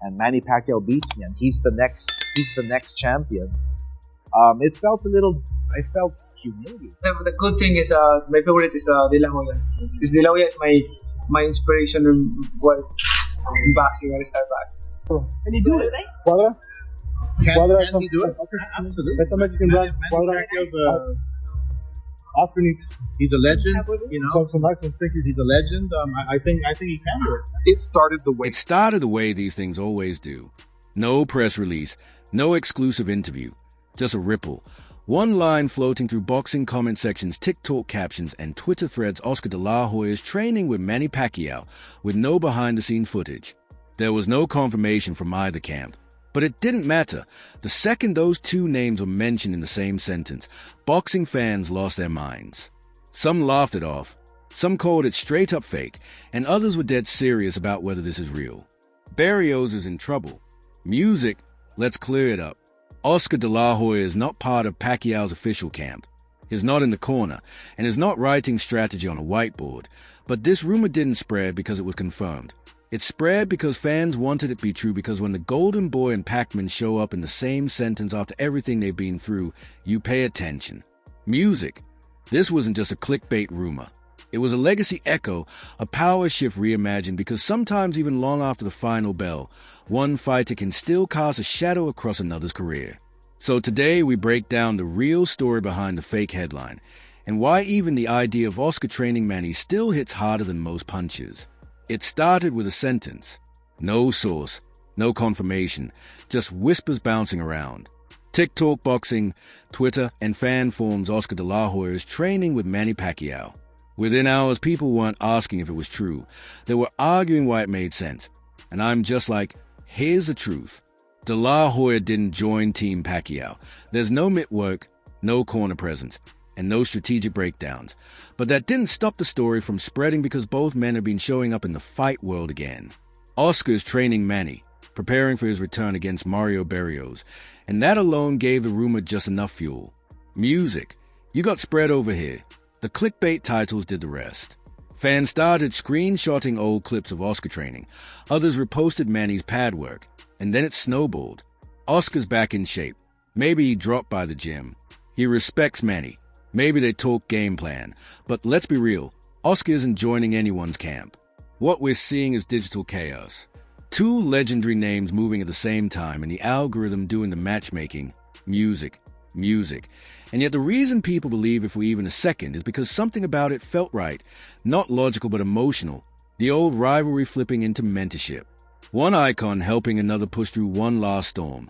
and Manny Pacquiao beats me, and he's the next champion. It felt a little. I felt humiliated. The good thing is, my favorite is De La Hoya. Because De La Hoya is my inspiration in boxing when I start boxing. Can you do it? Cuadra? Can he do it? Absolutely. That's a Mexican brand. Oscar needs. He's a legend, you know. Some nice ones. He's a legend. I think he can do it. It started the way these things always do. No press release, no exclusive interview, just a ripple. One line floating through boxing comment sections, TikTok captions, and Twitter threads. Oscar De La Hoya's training with Manny Pacquiao, with no behind-the-scene footage. There was no confirmation from either camp. But it didn't matter. The second those two names were mentioned in the same sentence, boxing fans lost their minds. Some laughed it off, some called it straight-up fake, and others were dead serious about whether this is real. Barrios is in trouble. Music, let's clear it up. Oscar De La Hoya is not part of Pacquiao's official camp. He's not in the corner, and is not writing strategy on a whiteboard. But this rumor didn't spread because it was confirmed. It spread because fans wanted it to be true, because when the Golden Boy and Pac-Man show up in the same sentence after everything they've been through, you pay attention. Music. This wasn't just a clickbait rumor. It was a legacy echo, a power shift reimagined, because sometimes even long after the final bell, one fighter can still cast a shadow across another's career. So today we break down the real story behind the fake headline, and why even the idea of Oscar training Manny still hits harder than most punches. It started with a sentence. No source, no confirmation, just whispers bouncing around. TikTok boxing, Twitter, and fan forums. Oscar De La Hoya is training with Manny Pacquiao. Within hours, people weren't asking if it was true. They were arguing why it made sense. And I'm just like, here's the truth. De La Hoya didn't join Team Pacquiao. There's no mitt work, no corner presence, and no strategic breakdowns. But that didn't stop the story from spreading, because both men have been showing up in the fight world again. Oscar's training Manny, preparing for his return against Mario Barrios, and that alone gave the rumor just enough fuel. Music. You got spread over here. The clickbait titles did the rest. Fans started screenshotting old clips of Oscar training. Others reposted Manny's pad work. And then it snowballed. Oscar's back in shape. Maybe he dropped by the gym. He respects Manny. Maybe they talk game plan. But let's be real, Oscar isn't joining anyone's camp. What we're seeing is digital chaos. Two legendary names moving at the same time, and the algorithm doing the matchmaking. Music. And yet the reason people believe it for even a second is because something about it felt right. Not logical, but emotional. The old rivalry flipping into mentorship. One icon helping another push through one last storm.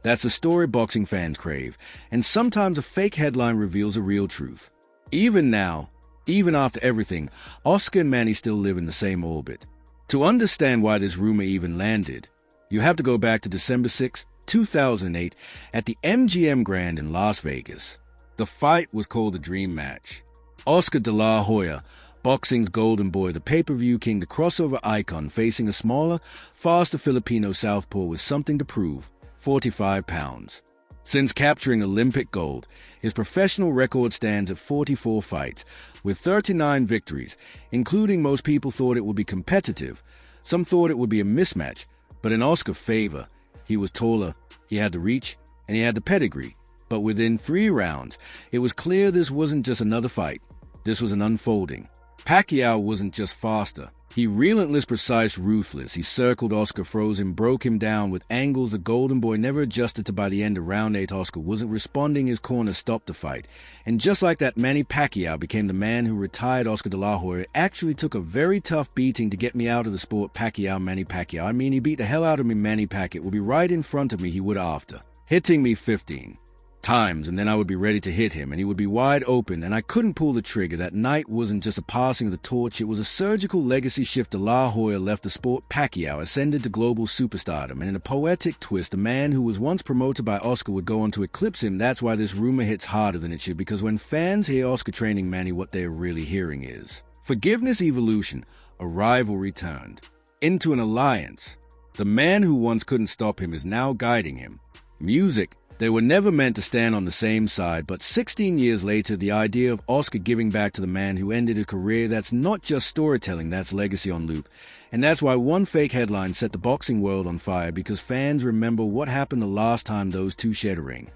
That's a story boxing fans crave, and sometimes a fake headline reveals a real truth. Even now, even after everything, Oscar and Manny still live in the same orbit. To understand why this rumor even landed, you have to go back to December 6, 2008, at the MGM Grand in Las Vegas. The fight was called the Dream Match. Oscar De La Hoya, boxing's golden boy, the pay-per-view king, the crossover icon, facing a smaller, faster Filipino southpaw with something to prove. 45 pounds. Since capturing Olympic gold, his professional record stands at 44 fights, with 39 victories, including most people thought it would be competitive. Some thought it would be a mismatch, but in Oscar's favor, he was taller, he had the reach, and he had the pedigree. But within 3 rounds, it was clear this wasn't just another fight. This was an unfolding. Pacquiao wasn't just faster. He relentless, precise, ruthless. He circled Oscar, froze him, broke him down with angles the golden boy never adjusted to. By the end of round 8, Oscar wasn't responding. His corner stopped the fight. And just like that, Manny Pacquiao became the man who retired Oscar De La Hoya. It actually took a very tough beating to get me out of the sport. Manny Pacquiao. I mean, he beat the hell out of me. Manny Pacquiao would be right in front of me. He would after. Hitting me 15 times, and then I would be ready to hit him, and he would be wide open, and I couldn't pull the trigger. That night wasn't just a passing of the torch, it was a surgical legacy shift. De La Hoya left the sport. Pacquiao ascended to global superstardom, and in a poetic twist, the man who was once promoted by Oscar would go on to eclipse him. That's why this rumor hits harder than it should, because when fans hear Oscar training Manny, what they're really hearing is forgiveness, evolution, a rivalry turned into an alliance. The man who once couldn't stop him is now guiding him. Music. They were never meant to stand on the same side, but 16 years later, the idea of Oscar giving back to the man who ended a career that's not just storytelling, that's legacy on loop. And that's why one fake headline set the boxing world on fire, because fans remember what happened the last time those two shared a ring.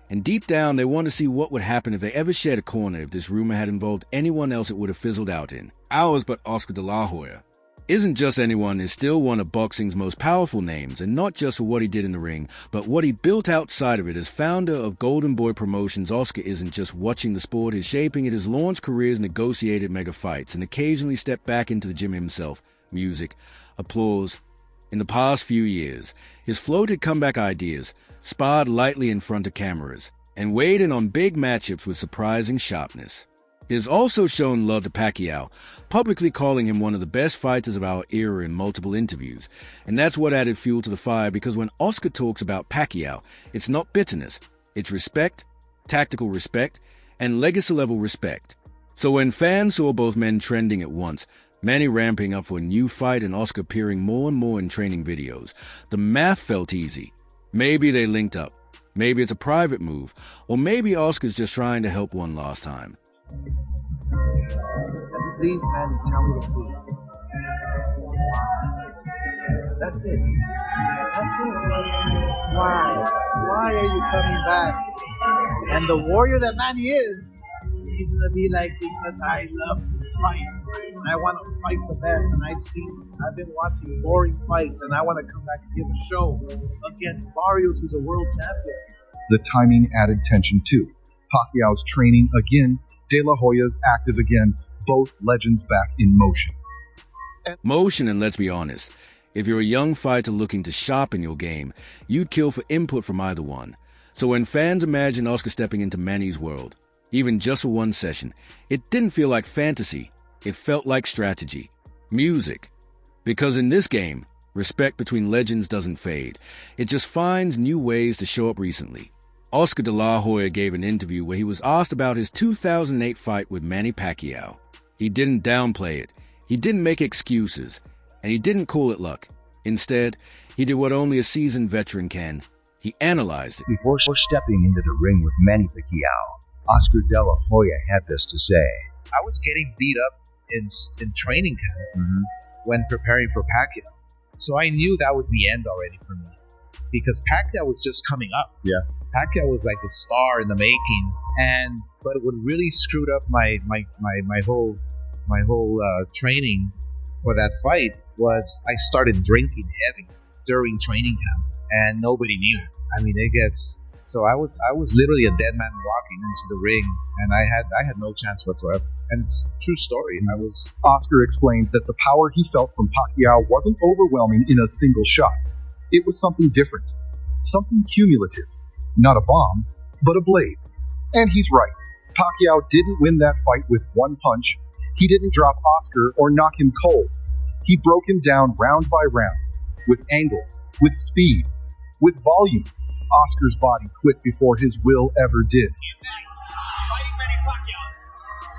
And deep down, they want to see what would happen if they ever shared a corner, if this rumor had involved anyone else it would have fizzled out in. Ours but Oscar de la Hoya isn't just anyone, is still one of boxing's most powerful names, and not just for what he did in the ring, but what he built outside of it. As founder of Golden Boy Promotions, Oscar isn't just watching the sport, he's shaping it, has launched careers, negotiated mega fights, and occasionally stepped back into the gym himself. Music, applause. In the past few years, he's floated comeback ideas, sparred lightly in front of cameras, and weighed in on big matchups with surprising sharpness. He has also shown love to Pacquiao, publicly calling him one of the best fighters of our era in multiple interviews. And that's what added fuel to the fire, because when Oscar talks about Pacquiao, it's not bitterness, it's respect, tactical respect, and legacy-level respect. So when fans saw both men trending at once, Manny ramping up for a new fight and Oscar appearing more and more in training videos, the math felt easy. Maybe they linked up, maybe it's a private move, or maybe Oscar's just trying to help one last time. Please, man, tell me the truth. That's it. That's it. Why? Why are you coming back? And the warrior that Manny is, he's gonna be like, because I love to fight. And I want to fight the best. And I've been watching boring fights, and I want to come back and give a show against Barrios, who's a world champion. The timing added tension too. Pacquiao's training again, De La Hoya's active again, both legends back in motion. Motion, and let's be honest, if you're a young fighter looking to sharpen your game, you'd kill for input from either one. So when fans imagined Oscar stepping into Manny's world, even just for one session, it didn't feel like fantasy, it felt like strategy. Music. Because in this game, respect between legends doesn't fade, it just finds new ways to show up recently. Oscar de la Hoya gave an interview where he was asked about his 2008 fight with Manny Pacquiao. He didn't downplay it, he didn't make excuses, and he didn't call it luck. Instead, he did what only a seasoned veteran can. He analyzed it. Before stepping into the ring with Manny Pacquiao, Oscar de la Hoya had this to say. I was getting beat up in training camp when preparing for Pacquiao. So I knew that was the end already for me, because Pacquiao was just coming up. Yeah. Pacquiao was like the star in the making, but what really screwed up my whole training for that fight was I started drinking heavy during training camp, and nobody knew. I mean, so I was literally a dead man walking into the ring, and I had no chance whatsoever. And it's a true story. Oscar explained that the power he felt from Pacquiao wasn't overwhelming in a single shot. It was something different, something cumulative. Not a bomb, but a blade. And he's right. Pacquiao didn't win that fight with one punch. He didn't drop Oscar or knock him cold. He broke him down round by round, with angles, with speed, with volume. Oscar's body quit before his will ever did. Fighting Manny Pacquiao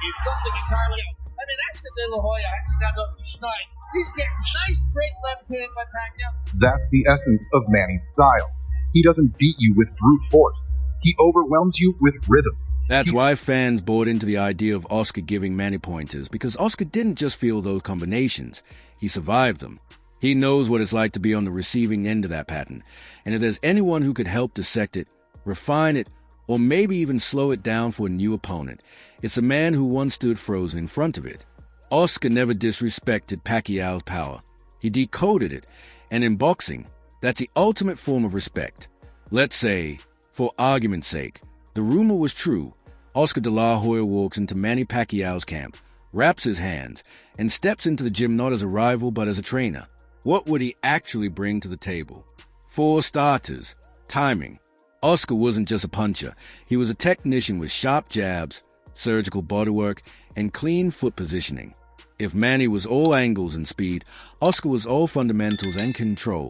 is something entirely. I mean, Oscar de la Hoya actually got up to Schneid. He's getting nice straight left hand by Pacquiao. That's the essence of Manny's style. He doesn't beat you with brute force. He overwhelms you with rhythm. That's why fans bought into the idea of Oscar giving Manny pointers, because Oscar didn't just feel those combinations, he survived them. He knows what it's like to be on the receiving end of that pattern, and if there's anyone who could help dissect it, refine it, or maybe even slow it down for a new opponent, it's a man who once stood frozen in front of it. Oscar never disrespected Pacquiao's power. He decoded it, and in boxing, that's the ultimate form of respect. Let's say, for argument's sake, the rumor was true. Oscar de la Hoya walks into Manny Pacquiao's camp, wraps his hands, and steps into the gym not as a rival but as a trainer. What would he actually bring to the table? For starters, timing. Oscar wasn't just a puncher. He was a technician with sharp jabs, surgical bodywork, and clean foot positioning. If Manny was all angles and speed, Oscar was all fundamentals and control.